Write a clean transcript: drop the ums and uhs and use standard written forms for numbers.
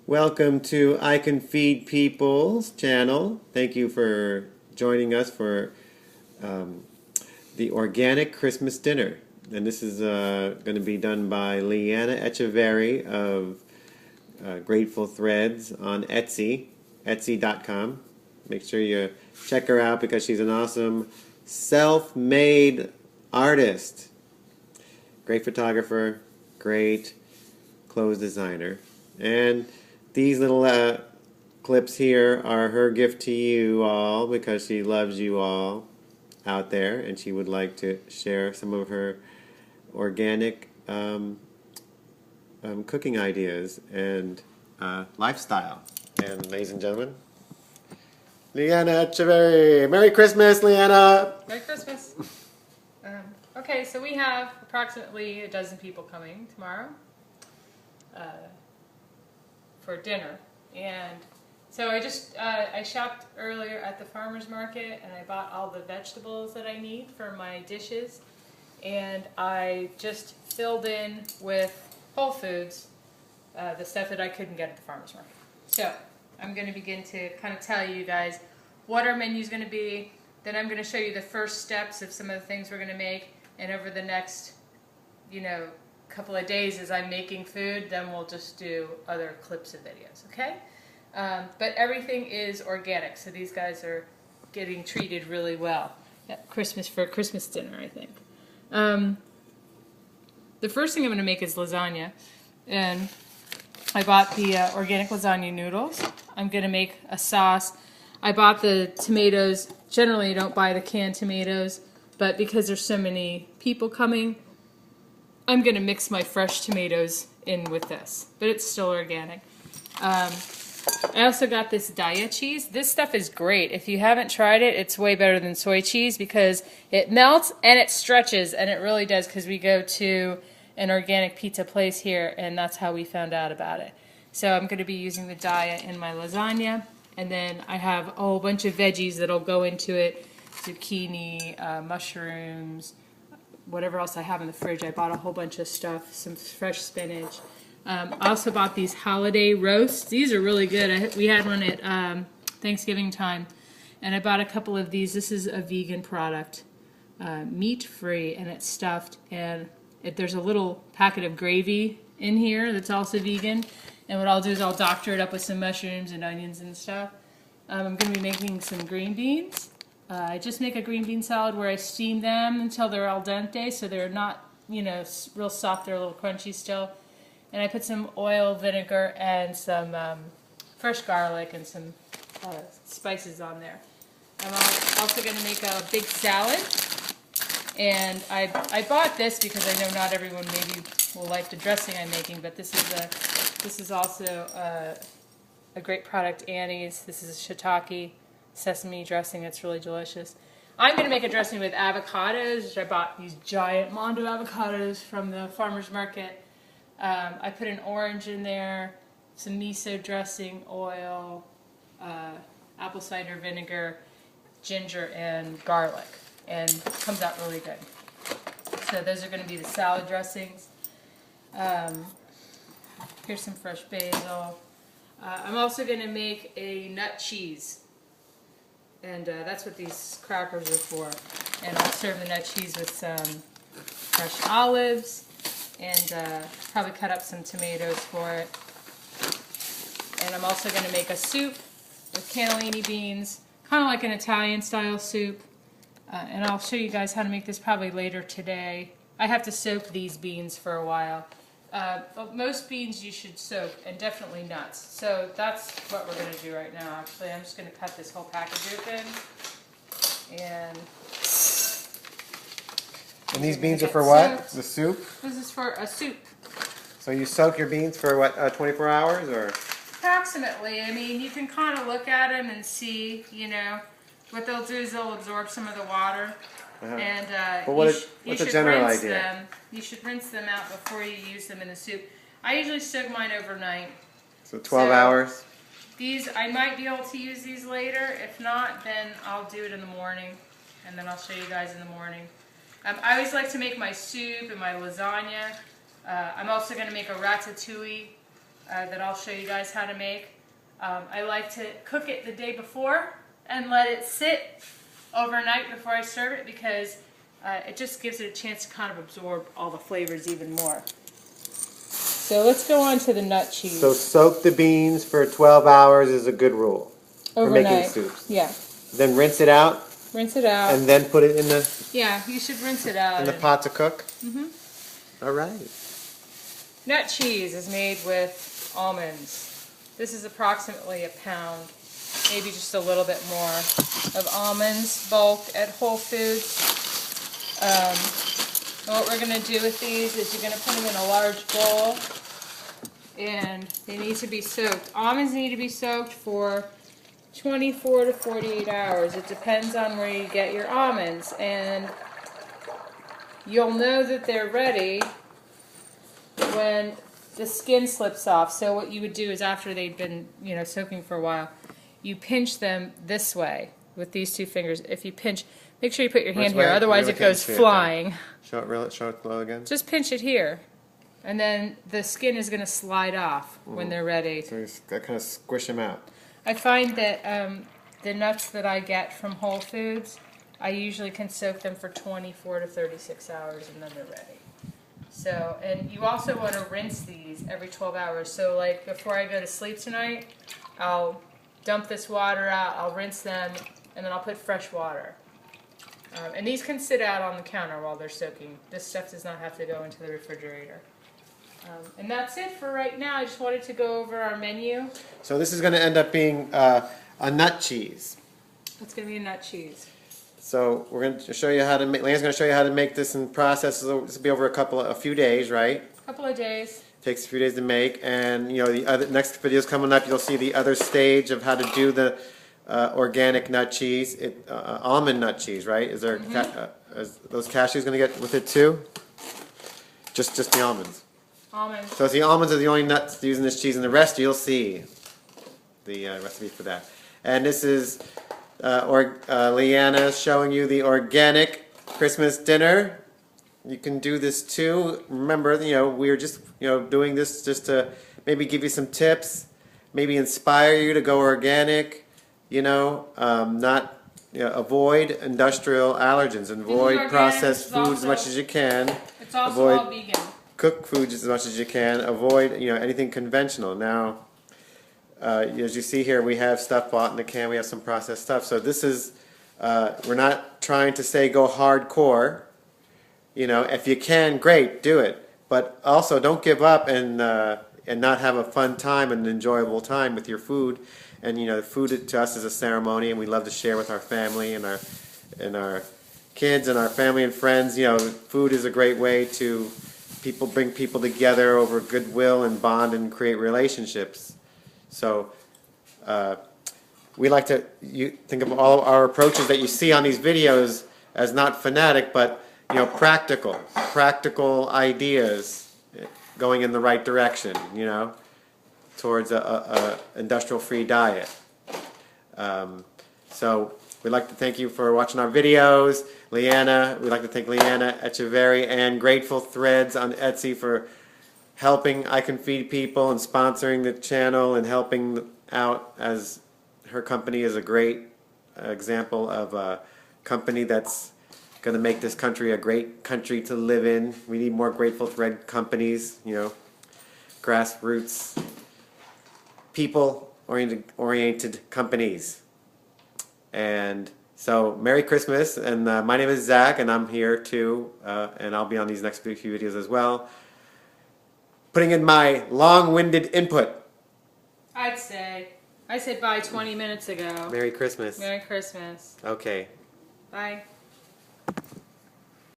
Welcome to I Can Feed People's channel. Thank you for joining us for the organic Christmas dinner. And this is going to be done by Leanna Echeverri of Gratefulthreads on Etsy, etsy.com. Make sure you check her out because she's an awesome self-made artist. Great photographer, great clothes designer. And these little clips here are her gift to you all because she loves you all out there and she would like to share some of her organic cooking ideas and lifestyle. And ladies and gentlemen, Leanna Echeverri. Merry Christmas, Leanna! Merry Christmas. Okay, so we have approximately a dozen people coming tomorrow for dinner. And so I shopped earlier at the farmer's market and I bought all the vegetables that I need for my dishes. And I just filled in with Whole Foods the stuff that I couldn't get at the farmer's market. So I'm going to begin to kind of tell you guys what our menu is going to be. Then I'm going to show you the first steps of some of the things we're going to make. And over the next, couple of days as I'm making food, then we'll just do other clips of videos, okay? But everything is organic, so these guys are getting treated really well at Christmas for Christmas dinner, I think. The first thing I'm going to make is lasagna, and I bought the organic lasagna noodles. I'm going to make a sauce. I bought the tomatoes. Generally, I don't buy the canned tomatoes, but because there's so many people coming, I'm going to mix my fresh tomatoes in with this, but it's still organic. I also got this Daiya cheese. This stuff is great. If you haven't tried it, it's way better than soy cheese because it melts and it stretches, and it really does because we go to an organic pizza place here, and that's how we found out about it. So I'm going to be using the Daiya in my lasagna, and then I have a whole bunch of veggies that'll go into it. Zucchini, mushrooms, whatever else I have in the fridge. I bought a whole bunch of stuff, some fresh spinach. I also bought these holiday roasts. These are really good. We had one at Thanksgiving time, and I bought a couple of these. This is a vegan product, meat-free, and it's stuffed. And there's a little packet of gravy in here that's also vegan. And what I'll do is I'll doctor it up with some mushrooms and onions and stuff. I'm going to be making some green beans. I just make a green bean salad where I steam them until they're al dente, so they're not, real soft. They're a little crunchy still. And I put some oil, vinegar, and some fresh garlic and some spices on there. I'm also going to make a big salad. And I bought this because I know not everyone maybe will like the dressing I'm making, but this is also a great product, Annie's. This is shiitake sesame dressing. It's really delicious. I'm going to make a dressing with avocados, which I bought these giant Mondo avocados from the farmer's market. I put an orange in there, some miso dressing, oil, apple cider vinegar, ginger, and garlic. And it comes out really good. So those are going to be the salad dressings. Here's some fresh basil. I'm also going to make a nut cheese. And that's what these crackers are for. And I'll serve the nut cheese with some fresh olives and probably cut up some tomatoes for it. And I'm also going to make a soup with cannellini beans, kind of like an Italian style soup. And I'll show you guys how to make this probably later today. I have to soak these beans for a while. But most beans you should soak, and definitely nuts. So that's what we're going to do right now, actually. I'm just going to cut this whole package open. And these beans are for what? Soaked. The soup? This is for a soup. So you soak your beans for what, 24 hours or? Approximately. I mean, you can kind of look at them and see, what they'll do is they'll absorb some of the water. And what's a general idea? You should rinse them out before you use them in the soup. I usually soak mine overnight. So 12 hours? These, I might be able to use these later. If not, then I'll do it in the morning. And then I'll show you guys in the morning. I always like to make my soup and my lasagna. I'm also going to make a ratatouille that I'll show you guys how to make. I like to cook it the day before and let it sit overnight before I serve it because it just gives it a chance to kind of absorb all the flavors even more. So let's go on to the nut cheese. So soak the beans for 12 hours is a good rule Overnight. for making soups. Yeah. Then rinse it out. Rinse it out. And then put it in the... Yeah, you should rinse it out. In the pot to cook? Mm-hmm. All right. Nut cheese is made with almonds. This is approximately a pound, maybe just a little bit more of almonds, bulk at Whole Foods. What we're going to do with these is you're going to put them in a large bowl, and they need to be soaked. Almonds need to be soaked for 24 to 48 hours. It depends on where you get your almonds, and you'll know that they're ready when the skin slips off. So what you would do is after they've been, soaking for a while, you pinch them this way with these two fingers. If you pinch, make sure you put your hand here, otherwise it goes flying. Show it low again. Just pinch it here, and then the skin is going to slide off when they're ready. So you kind of squish them out. I find that the nuts that I get from Whole Foods, I usually can soak them for 24 to 36 hours and then they're ready. So, and you also want to rinse these every 12 hours. So like before I go to sleep tonight, I'll dump this water out, I'll rinse them, and then I'll put fresh water. And these can sit out on the counter while they're soaking. This stuff does not have to go into the refrigerator. And that's it for right now. I just wanted to go over our menu. So this is going to end up being a nut cheese. It's going to be a nut cheese. So we're going to show you how to make. Leanna's going to show you how to make this in process. This will be over a few days, right? A couple of days. Takes a few days to make, and the other next videos coming up, you'll see the other stage of how to do the organic nut cheese, almond nut cheese, right? Is there is those cashews going to get with it too? Just the almonds. Almonds. So the almonds are the only nuts using this cheese, and the rest you'll see the recipe for that. And this is Leanna showing you the organic Christmas dinner. You can do this too. Remember, we're just doing this just to maybe give you some tips, maybe inspire you to go organic. Not avoid industrial allergens, avoid processed foods as much as you can. It's also all vegan. Cook foods as much as you can. Avoid anything conventional. Now, as you see here, we have stuff bought in the can. We have some processed stuff. So this is we're not trying to say go hardcore. If you can, great, do it. But also, don't give up and not have a fun time and an enjoyable time with your food. And food to us is a ceremony, and we love to share with our family and our kids and our family and friends. Food is a great way to bring people together over goodwill and bond and create relationships. So we like to think of all our approaches that you see on these videos as not fanatic, but practical ideas going in the right direction, towards a industrial-free diet. So we'd like to thank you for watching our videos. We'd like to thank Leanna Echeverri and Gratefulthreads on Etsy for helping I Can Feed People and sponsoring the channel and helping out, as her company is a great example of a company that's going to make this country a great country to live in. We need more Grateful Thread companies, grassroots, people-oriented companies. And so, Merry Christmas, and my name is Zach, and I'm here too, and I'll be on these next few videos as well. Putting in my long-winded input. I said bye 20 minutes ago. Merry Christmas. Merry Christmas. Okay. Bye.